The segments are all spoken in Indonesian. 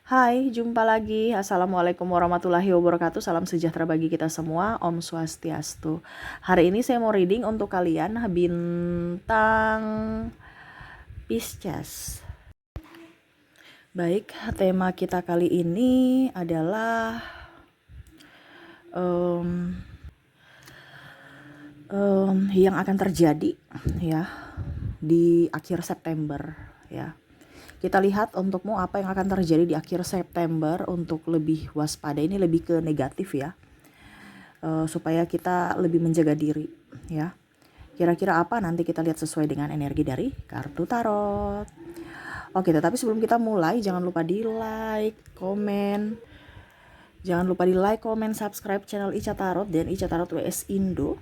Hai, jumpa lagi. Assalamualaikum warahmatullahi wabarakatuh. Salam sejahtera bagi kita semua. Om Swastiastu. Hari ini saya mau reading untuk kalian bintang Pisces. Baik, tema kita kali ini adalah yang akan terjadi ya di akhir September ya. Kita lihat untukmu apa yang akan terjadi di akhir September untuk lebih waspada. Ini lebih ke negatif ya. Supaya kita lebih menjaga diri ya. Kira-kira apa nanti kita lihat sesuai dengan energi dari kartu tarot. Oke, tetapi sebelum kita mulai jangan lupa di like, komen. Jangan lupa di like, komen, subscribe channel Ica Tarot dan Ica Tarot WS Indo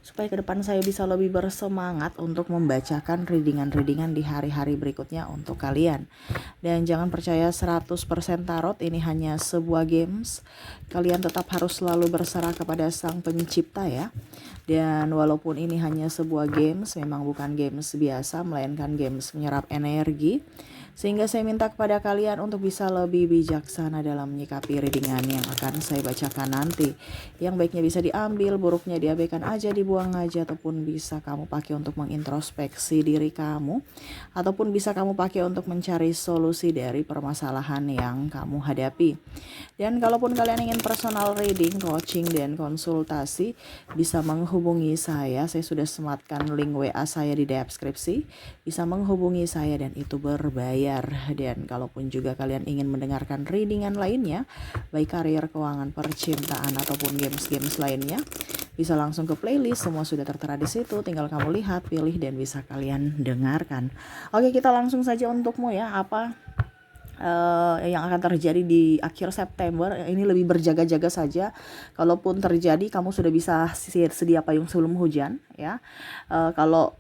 supaya ke depan saya bisa lebih bersemangat untuk membacakan readingan-readingan di hari-hari berikutnya untuk kalian. Dan jangan percaya 100% tarot ini hanya sebuah games. Kalian tetap harus selalu berserah kepada Sang Pencipta ya. Dan walaupun ini hanya sebuah games, memang bukan games biasa melainkan games menyerap energi. Sehingga saya minta kepada kalian untuk bisa lebih bijaksana dalam menyikapi readingan yang akan saya bacakan nanti. Yang baiknya bisa diambil, buruknya diabaikan aja, dibuang aja, ataupun bisa kamu pakai untuk mengintrospeksi diri kamu, ataupun bisa kamu pakai untuk mencari solusi dari permasalahan yang kamu hadapi. Dan kalaupun kalian ingin personal reading, coaching, dan konsultasi, bisa menghubungi saya. Saya sudah sematkan link WA saya di deskripsi. Bisa menghubungi saya dan itu berbayar. Dan kalaupun juga kalian ingin mendengarkan readingan lainnya, baik karir, keuangan, percintaan, ataupun games-games lainnya, bisa langsung ke playlist. Semua sudah tertera di situ. Tinggal kamu lihat, pilih, dan bisa kalian dengarkan. Oke, kita langsung saja untukmu ya. Apa yang akan terjadi di akhir September ini lebih berjaga-jaga saja. Kalaupun terjadi, kamu sudah bisa sedia payung sebelum hujan ya. Kalau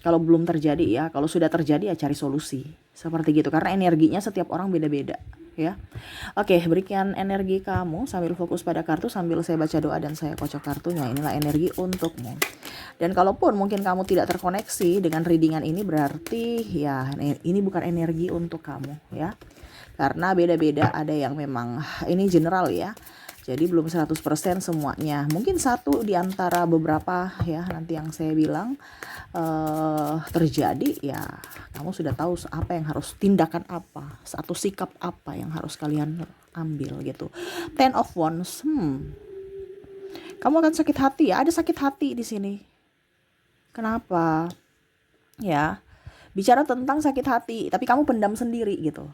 belum terjadi ya, kalau sudah terjadi ya cari solusi seperti gitu, karena energinya setiap orang beda-beda ya. Oke, berikan energi kamu sambil fokus pada kartu, sambil saya baca doa dan saya kocok kartunya. Inilah energi untukmu. Dan kalaupun mungkin kamu tidak terkoneksi dengan readingan ini, berarti ya ini bukan energi untuk kamu ya. Karena beda-beda, ada yang memang ini general ya. Jadi belum 100% semuanya. Mungkin satu di antara beberapa ya nanti yang saya bilang terjadi ya. Kamu sudah tahu apa yang harus, tindakan apa, satu sikap apa yang harus kalian ambil gitu. Ten of Wands. Kamu akan sakit hati ya. Ada sakit hati di sini. Kenapa? Ya. Bicara tentang sakit hati, tapi kamu pendam sendiri gitu.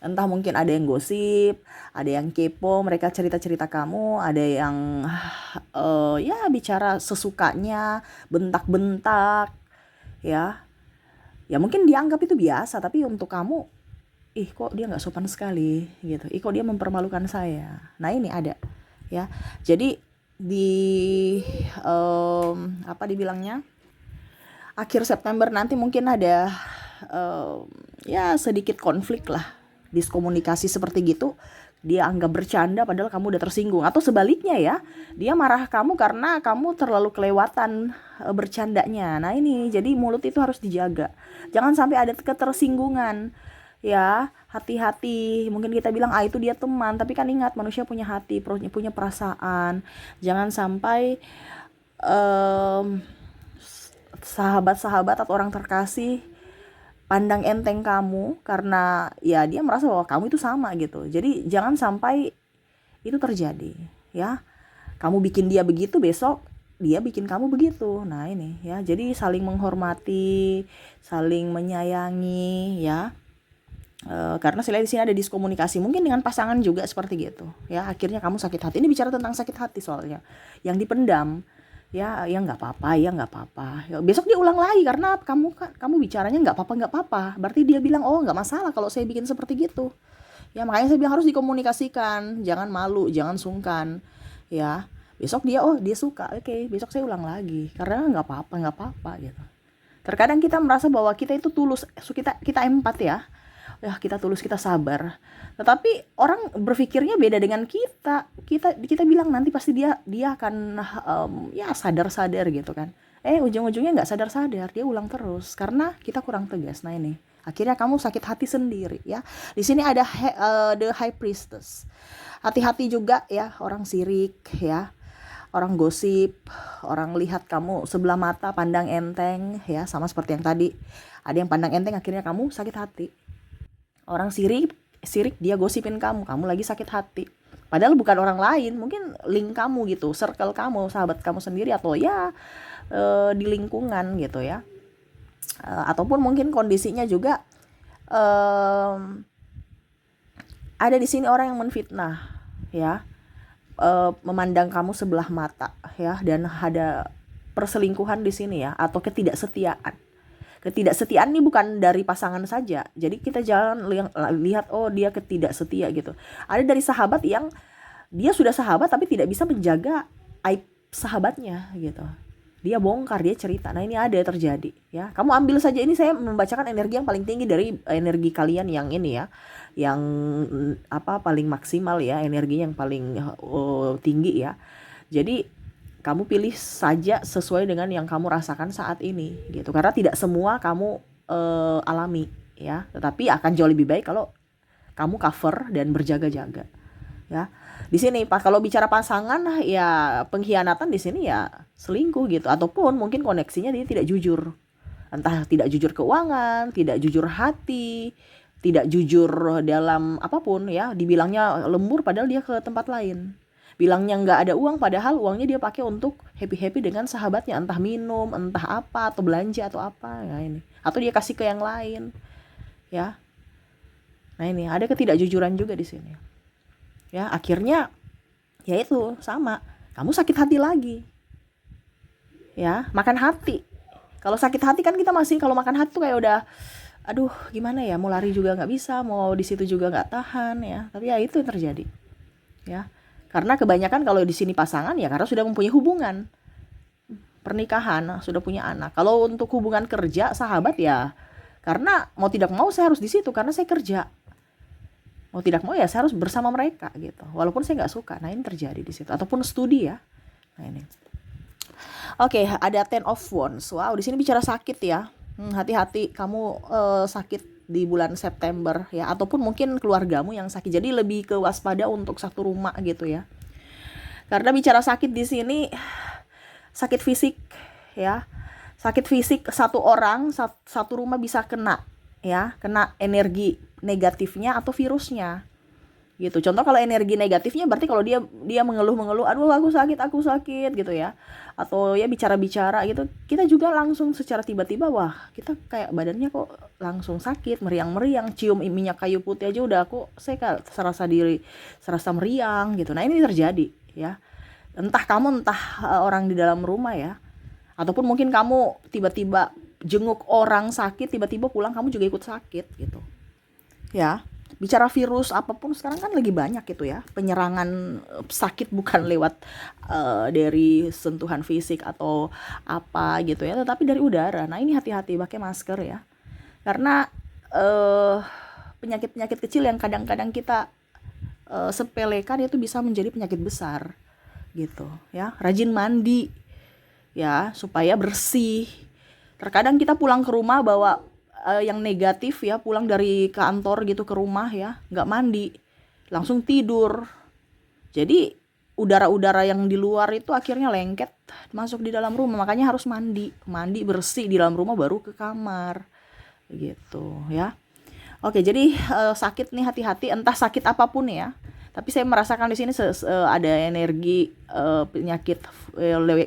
Entah mungkin ada yang gosip, ada yang kepo, mereka cerita-cerita kamu, ada yang ya bicara sesukanya, bentak-bentak, ya. Ya mungkin dianggap itu biasa, tapi untuk kamu, ih kok dia nggak sopan sekali, gitu. Ih kok dia mempermalukan saya. Nah ini ada, ya. Jadi di apa dibilangnya? Akhir September nanti mungkin ada ya sedikit konflik lah, diskomunikasi seperti gitu. Dia anggap bercanda padahal kamu udah tersinggung, atau sebaliknya ya, dia marah kamu karena kamu terlalu kelewatan bercandanya. Nah ini jadi mulut itu harus dijaga, jangan sampai ada ketersinggungan ya. Hati-hati, mungkin kita bilang itu dia teman, tapi kan ingat manusia punya hati, punya perasaan. Jangan sampai sahabat-sahabat atau orang terkasih pandang enteng kamu karena ya dia merasa bahwa kamu itu sama gitu. Jadi jangan sampai itu terjadi ya. Kamu bikin dia begitu, besok dia bikin kamu begitu. Nah ini ya, jadi saling menghormati, saling menyayangi ya. Karena saya lihat di sini ada diskomunikasi, mungkin dengan pasangan juga seperti gitu ya. Akhirnya kamu sakit hati. Ini bicara tentang sakit hati soalnya, yang dipendam ya. Ya nggak apa-apa, ya nggak apa-apa ya, besok dia ulang lagi karena kamu bicaranya nggak apa-apa, berarti dia bilang oh nggak masalah kalau saya bikin seperti gitu ya. Makanya saya bilang harus dikomunikasikan, jangan malu, jangan sungkan ya. Besok dia suka, oke, besok saya ulang lagi karena nggak apa-apa gitu. Terkadang kita merasa bahwa kita itu tulus, kita empat ya. Ya kita tulus, kita sabar. Tetapi orang berpikirnya beda dengan kita. Kita bilang nanti pasti dia akan ya sadar gitu kan. Ujung-ujungnya nggak sadar, dia ulang terus karena kita kurang tegas. Nah ini Akhirnya kamu sakit hati sendiri ya. Di sini ada the high priestess. Hati-hati juga ya orang sirik ya. Orang gosip, orang lihat kamu sebelah mata, pandang enteng ya, sama seperti yang tadi. Ada yang pandang enteng, akhirnya kamu sakit hati. Orang sirik dia gosipin kamu lagi sakit hati. Padahal bukan orang lain, mungkin link kamu gitu, circle kamu, sahabat kamu sendiri, atau ya di lingkungan gitu ya. Ataupun mungkin kondisinya juga ada di sini orang yang menfitnah ya, memandang kamu sebelah mata ya, dan ada perselingkuhan di sini ya, atau ketidaksetiaan. Ketidaksetiaan ini bukan dari pasangan saja. Jadi kita jangan lihat oh dia ketidaksetia gitu. Ada dari sahabat yang dia sudah sahabat tapi tidak bisa menjaga aib sahabatnya gitu. Dia bongkar, dia cerita. Nah, ini ada terjadi ya. Kamu ambil saja, ini saya membacakan energi yang paling tinggi dari energi kalian yang ini ya. Yang paling maksimal ya, energi yang paling tinggi ya. Jadi kamu pilih saja sesuai dengan yang kamu rasakan saat ini gitu. Karena tidak semua kamu alami ya, tetapi akan jauh lebih baik kalau kamu cover dan berjaga-jaga ya. Di sini kalau bicara pasangan ya, pengkhianatan di sini ya selingkuh gitu, ataupun mungkin koneksinya dia tidak jujur. Entah tidak jujur keuangan, tidak jujur hati, tidak jujur dalam apapun ya. Dibilangnya lembur padahal dia ke tempat lain. Bilangnya nggak ada uang padahal uangnya dia pakai untuk happy-happy dengan sahabatnya, entah minum, entah apa, atau belanja atau apa ya ini. Atau dia kasih ke yang lain ya. Nah, ini ada ketidakjujuran juga di sini. Ya, akhirnya ya itu sama, kamu sakit hati lagi. Ya, makan hati. Kalau sakit hati kan kita masih, kalau makan hati tuh kayak udah aduh gimana ya, mau lari juga nggak bisa, mau di situ juga nggak tahan ya. Tapi ya itu yang terjadi. Ya. Karena kebanyakan kalau di sini pasangan ya karena sudah mempunyai hubungan. Pernikahan, sudah punya anak. Kalau untuk hubungan kerja, sahabat ya karena mau tidak mau saya harus di situ karena saya kerja. Mau tidak mau ya saya harus bersama mereka gitu, walaupun saya nggak suka. Nah, ini terjadi di situ. Ataupun studi ya. Nah, ini oke, ada Ten of Wands. Wow, di sini bicara sakit ya. Hati-hati kamu sakit di bulan September ya, ataupun mungkin keluargamu yang sakit. Jadi lebih ke waspada untuk satu rumah gitu ya. Karena bicara sakit di sini, sakit fisik ya. Sakit fisik satu orang, satu rumah bisa kena ya, kena energi negatifnya atau virusnya gitu. Contoh kalau energi negatifnya berarti kalau dia mengeluh aduh aku sakit gitu ya, atau ya bicara gitu, kita juga langsung secara tiba-tiba wah kita kayak badannya kok langsung sakit, meriang cium minyak kayu putih aja udah saya serasa meriang gitu. Nah, ini terjadi ya, entah kamu entah orang di dalam rumah ya, ataupun mungkin kamu tiba-tiba jenguk orang sakit, tiba-tiba pulang kamu juga ikut sakit gitu ya. Bicara virus apapun sekarang kan lagi banyak gitu ya, penyerangan sakit bukan lewat dari sentuhan fisik atau apa gitu ya, tetapi dari udara. Nah, ini hati-hati pakai masker ya, karena penyakit-penyakit kecil yang kadang-kadang kita sepelekan itu bisa menjadi penyakit besar gitu ya. Rajin mandi ya supaya bersih. Terkadang kita pulang ke rumah bawa yang negatif ya, pulang dari kantor gitu ke rumah ya, nggak mandi, langsung tidur. Jadi udara-udara yang di luar itu akhirnya lengket masuk di dalam rumah. Makanya harus mandi bersih di dalam rumah baru ke kamar gitu ya. Oke, jadi sakit nih hati-hati, entah sakit apapun ya. Tapi saya merasakan di sini ada energi penyakit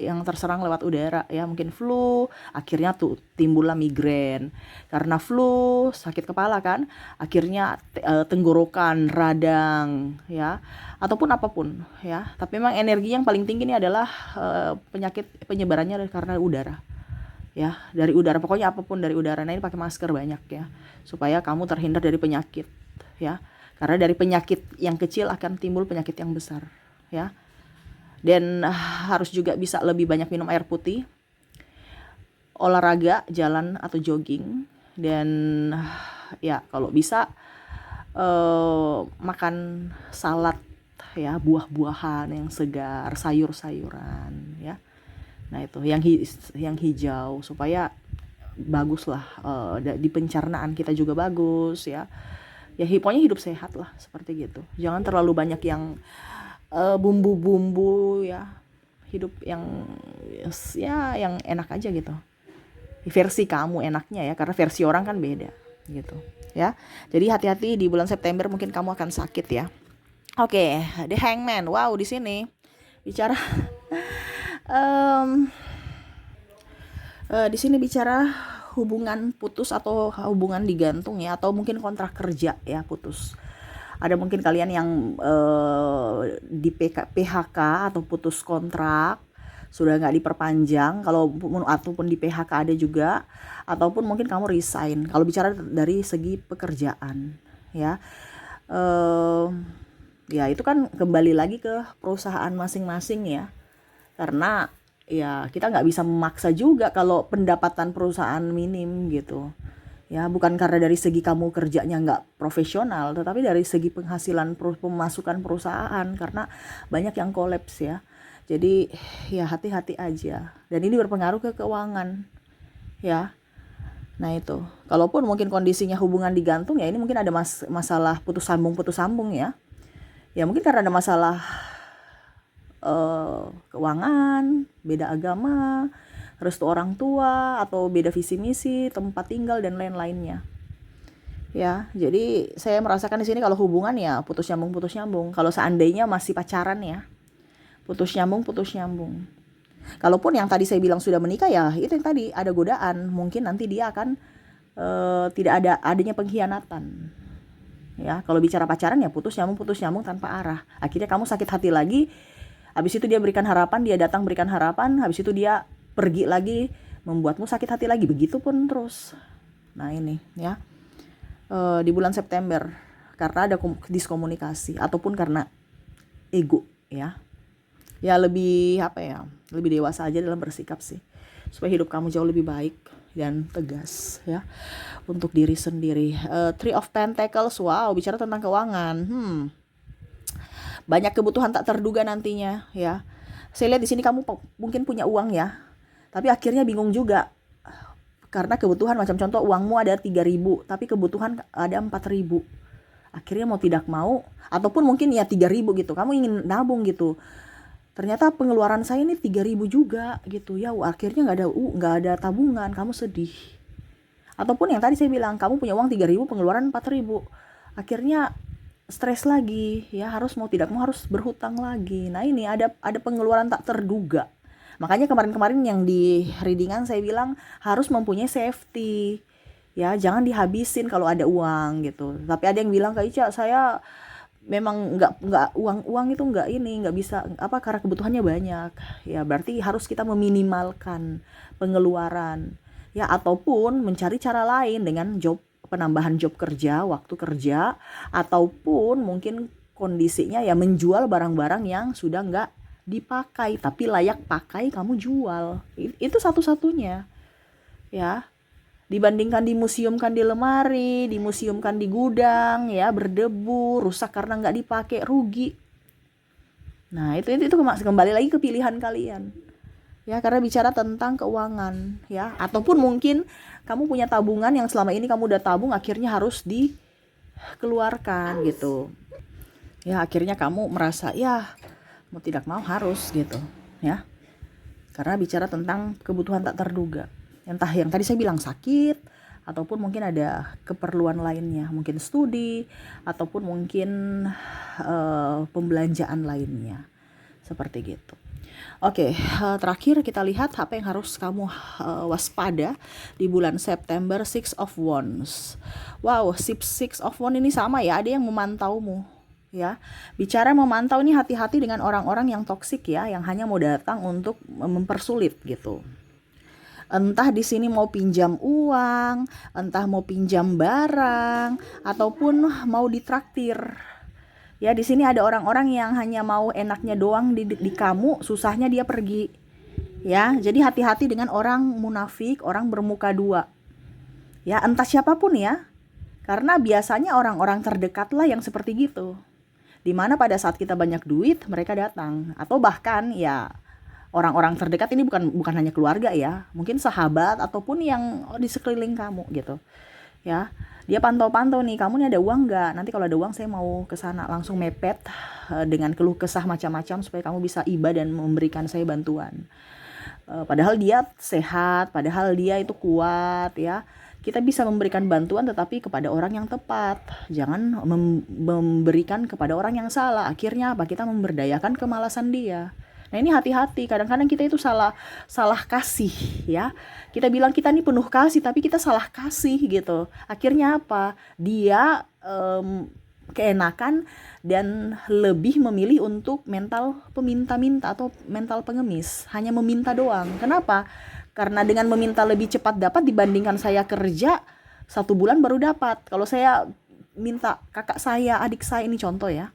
yang terserang lewat udara ya, mungkin flu, akhirnya tuh timbullah migrain. Karena flu, sakit kepala kan, akhirnya tenggorokan, radang ya, ataupun apapun ya. Tapi memang energi yang paling tinggi ini adalah penyakit penyebarannya karena udara. Ya, dari udara, pokoknya apapun dari udara. Nah, ini pakai masker banyak ya, supaya kamu terhindar dari penyakit ya. Karena dari penyakit yang kecil akan timbul penyakit yang besar ya. Dan harus juga bisa lebih banyak minum air putih, olahraga, jalan atau jogging, dan ya kalau bisa makan salad ya, buah-buahan yang segar, sayur-sayuran ya. Nah, itu yang hijau supaya bagus lah, di pencernaan kita juga bagus ya. Ya pokoknya hidup sehat lah seperti gitu. Jangan terlalu banyak yang bumbu-bumbu ya. Hidup yang ya yang enak aja gitu. Versi kamu enaknya ya, karena versi orang kan beda gitu ya. Jadi hati-hati di bulan September, mungkin kamu akan sakit ya. Oke, The Hangman. Wow, di sini bicara em, di sini bicara hubungan putus atau hubungan digantung ya, atau mungkin kontrak kerja ya putus. Ada mungkin kalian yang di PHK atau putus kontrak, sudah nggak diperpanjang, ataupun di PHK ada juga, ataupun mungkin kamu resign. Kalau bicara dari segi pekerjaan ya, ya itu kan kembali lagi ke perusahaan masing-masing ya, karena ya kita nggak bisa memaksa juga kalau pendapatan perusahaan minim gitu ya. Bukan karena dari segi kamu kerjanya nggak profesional, tetapi dari segi penghasilan pemasukan perusahaan, karena banyak yang kolaps ya. Jadi ya hati-hati aja, dan ini berpengaruh ke keuangan ya. Nah itu, kalaupun mungkin kondisinya hubungan digantung ya, ini mungkin ada masalah putus sambung ya. Ya mungkin karena ada masalah keuangan, beda agama, restu orang tua, atau beda visi misi, tempat tinggal dan lain-lainnya. Ya, jadi saya merasakan di sini kalau hubungan ya putus nyambung. Kalau seandainya masih pacaran ya, putus nyambung. Kalaupun yang tadi saya bilang sudah menikah ya, itu yang tadi ada godaan, mungkin nanti dia akan tidak adanya pengkhianatan. Ya, kalau bicara pacaran ya putus nyambung tanpa arah. Akhirnya kamu sakit hati lagi. Habis itu dia berikan harapan, dia datang berikan harapan, habis itu dia pergi lagi, membuatmu sakit hati lagi. Begitupun terus. Nah ini ya, di bulan September, karena ada diskomunikasi ataupun karena ego ya. Ya lebih lebih dewasa aja dalam bersikap sih, supaya hidup kamu jauh lebih baik dan tegas ya untuk diri sendiri. Three of Pentacles, wow, bicara tentang keuangan. Banyak kebutuhan tak terduga nantinya ya. Saya lihat di sini kamu mungkin punya uang ya, tapi akhirnya bingung juga. Karena kebutuhan, macam contoh uangmu ada 3.000, tapi kebutuhan ada 4.000. Akhirnya mau tidak mau, ataupun mungkin ya 3.000 gitu, kamu ingin nabung gitu. Ternyata pengeluaran saya ini 3.000 juga gitu ya. Akhirnya nggak ada tabungan, kamu sedih. Ataupun yang tadi saya bilang, kamu punya uang 3.000, pengeluaran 4.000. Akhirnya stres lagi ya, mau tidak mau harus berhutang lagi. Nah ini ada pengeluaran tak terduga. Makanya kemarin yang di readingan saya bilang harus mempunyai safety ya, jangan dihabisin kalau ada uang gitu. Tapi ada yang bilang, Kak Ica, saya memang nggak uang itu nggak bisa karena kebutuhannya banyak ya. Berarti harus kita meminimalkan pengeluaran ya, ataupun mencari cara lain dengan penambahan job kerja, waktu kerja, ataupun mungkin kondisinya ya menjual barang-barang yang sudah nggak dipakai tapi layak pakai, kamu jual. Itu satu-satunya ya, dibandingkan dimuseumkan di lemari, dimuseumkan di gudang ya, berdebu, rusak karena nggak dipakai, rugi. Nah itu kembali lagi ke pilihan kalian ya, karena bicara tentang keuangan ya. Ataupun mungkin kamu punya tabungan yang selama ini kamu udah tabung, akhirnya harus dikeluarkan gitu ya. Akhirnya kamu merasa ya mau tidak mau harus gitu ya, karena bicara tentang kebutuhan tak terduga. Entah yang tadi saya bilang sakit, ataupun mungkin ada keperluan lainnya, mungkin studi, ataupun mungkin pembelanjaan lainnya seperti gitu. Oke, terakhir kita lihat apa yang harus kamu waspada di bulan September. Six of Wands. Wow, Six of Wands ini sama ya, ada yang memantaumu ya. Bicara memantau ini, hati-hati dengan orang-orang yang toksik ya, yang hanya mau datang untuk mempersulit gitu. Entah di sini mau pinjam uang, entah mau pinjam barang, ataupun mau ditraktir. Ya, di sini ada orang-orang yang hanya mau enaknya doang di kamu, susahnya dia pergi. Ya, jadi hati-hati dengan orang munafik, orang bermuka dua. Ya, entah siapapun ya. Karena biasanya orang-orang terdekatlah yang seperti gitu. Dimana pada saat kita banyak duit, mereka datang. Atau bahkan ya Orang-orang terdekat ini bukan hanya keluarga ya, mungkin sahabat ataupun yang di sekeliling kamu gitu ya. Dia pantau-pantau nih, kamu nih ada uang nggak, nanti kalau ada uang saya mau ke sana, langsung mepet dengan keluh kesah macam-macam supaya kamu bisa iba dan memberikan saya bantuan. Padahal dia sehat, padahal dia itu kuat ya. Kita bisa memberikan bantuan tetapi kepada orang yang tepat. Jangan memberikan kepada orang yang salah. Akhirnya apa? Kita memberdayakan kemalasan dia. Nah, ini hati-hati. Kadang-kadang kita itu salah salah kasih ya. Kita bilang kita ini penuh kasih tapi kita salah kasih gitu. Akhirnya apa? Dia keenakan dan lebih memilih untuk mental peminta-minta atau mental pengemis, hanya meminta doang. Kenapa? Karena dengan meminta lebih cepat dapat dibandingkan saya kerja 1 bulan baru dapat. Kalau saya minta kakak saya, adik saya, ini contoh ya,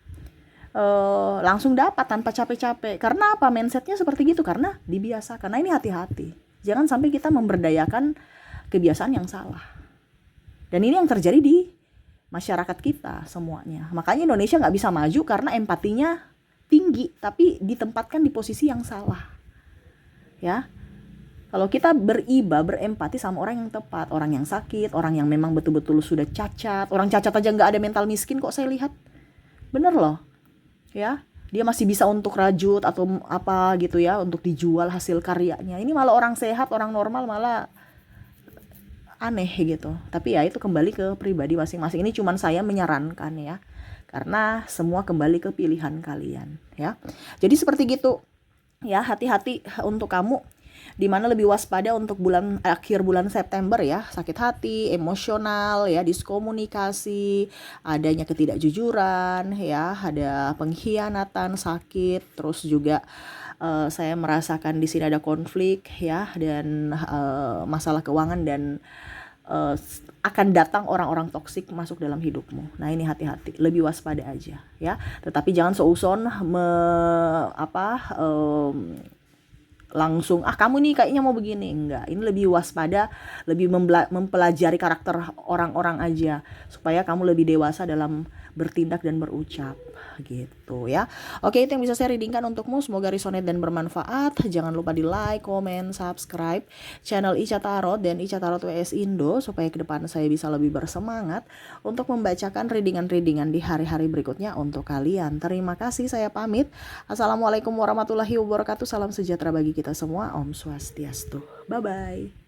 langsung dapat tanpa capek-capek. Karena apa? Mindsetnya seperti gitu, karena dibiasakan. Nah, ini hati-hati, jangan sampai kita memberdayakan kebiasaan yang salah. Dan ini yang terjadi di masyarakat kita semuanya. Makanya Indonesia nggak bisa maju karena empatinya tinggi, tapi ditempatkan di posisi yang salah. Ya, kalau kita berempati sama orang yang tepat, orang yang sakit, orang yang memang betul-betul sudah cacat, orang cacat aja nggak ada mental miskin kok saya lihat, bener loh, ya. Dia masih bisa untuk rajut atau apa gitu ya, untuk dijual hasil karyanya. Ini malah orang sehat, orang normal malah aneh gitu. Tapi ya itu kembali ke pribadi masing-masing. Ini cuman saya menyarankan ya, karena semua kembali ke pilihan kalian ya. Jadi seperti gitu ya, hati-hati untuk kamu, dimana lebih waspada untuk akhir bulan September ya. Sakit hati, emosional ya, diskomunikasi, adanya ketidakjujuran ya, ada pengkhianatan, sakit, terus juga saya merasakan di sini ada konflik ya, dan masalah keuangan, dan akan datang orang-orang toksik masuk dalam hidupmu. Nah, ini hati-hati, lebih waspada aja ya. Tetapi jangan seuson langsung kamu nih kayaknya mau begini. Enggak, ini lebih waspada, lebih mempelajari karakter orang-orang aja supaya kamu lebih dewasa dalam bertindak dan berucap gitu ya. Oke, itu yang bisa saya readingkan untukmu. Semoga resonate dan bermanfaat. Jangan lupa di like, comment, subscribe channel Ica Tarot dan Ica Tarot WS Indo supaya ke depan saya bisa lebih bersemangat untuk membacakan readingan-readingan di hari-hari berikutnya untuk kalian. Terima kasih, saya pamit. Assalamualaikum warahmatullahi wabarakatuh. Salam sejahtera bagi kita semua. Om Swastiastu. Bye bye.